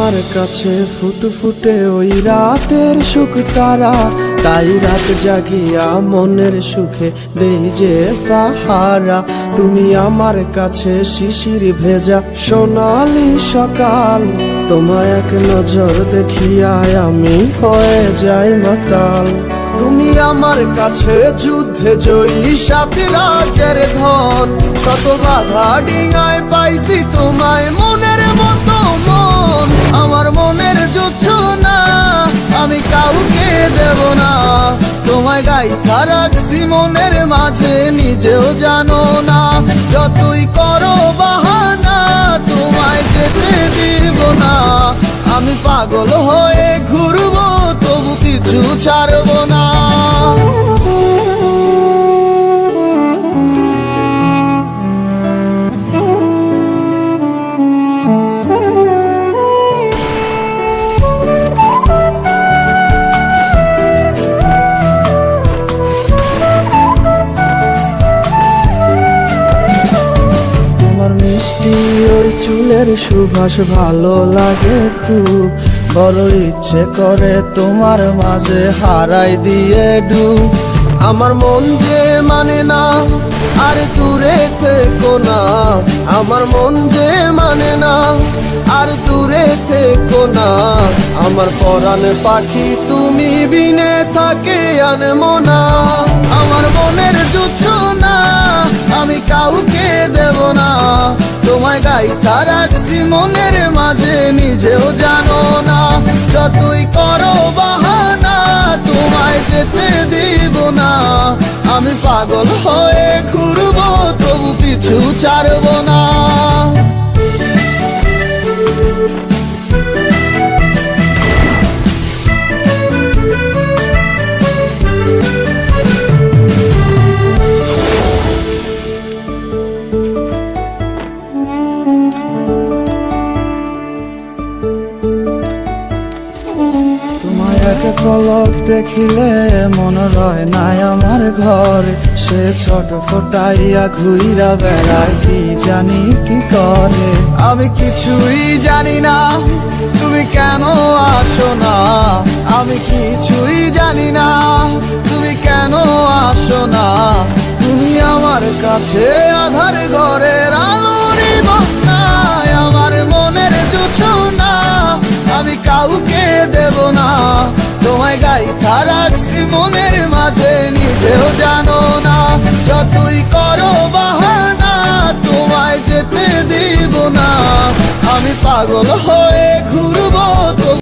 আমার কাছে ফুটফুটে ওই রাতের সুখ তারা, তাই রাত জাগিয়া মনের সুখে দেই যে পাহারা। তুমি আমার কাছে শিশির ভেজা সোনালি সকাল, তোমায় এক নজর দেখিয়ায় আমি হয়ে যাই মাতাল। তুমি আমার কাছে যুদ্ধে জয়ী সাথী রাজের ধন, শত বাধা ডিঙায় পাইছি তোমায় মনের মতো মন। আমার মনের যুদ্ধ না আমি কাউকে দেব না, তোমায় গাইথা রাখছি মনের মাঝে নিজেও জানো না। যতই করো বাহানা তোমায় যেতে দিব না, আমি পাগল হয়ে ঘুরবো তবু কিছু ছাড়বো না। মিষ্টি ওই চুলের সুবাস ভালো লাগে খুব, বড় ইচ্ছে করে তোমার মাঝে হারাই দিয়ে ডুব। আমার মন যে মানে না আর দূরে থেকো না, আমার মন যে মানে না আর দূরে থেকো না। আমার পরাণ পাখি তুমি বিনে থাকে আনমো না, আমার মনের যুদ্ধ না আমি কাউকে দেব না। তোমায় গাইথা রাখছি মনের মাঝে নিজেও জানো না, যতই করো বাহানা তোমায় যেতে দিব না। আমি পাগল হয়ে ঘুরবো তবু পিছু ছাড়বো না। এক পলক দেখিলে মন রয় নাই আমার ঘরে, সে ছোট ফোটাইয়া ঘুইরা বেড়ায় কি জানি কি করে। আমি কিছুই জানি না তুমি কেন আসো না, আমি কিছুই জানি না তুমি কেন আসো না। তুমি আমার কাছে আধার ঘরের আলোরই বন্যায়, আমার মনের জুছো না আমি কাউকে দেব না। তোমায় গাইথা রাখছি মনের মাঝে নিজেও জানো না, যতই করো বাহানা তোমায় যেতে দিব না। আমি পাগল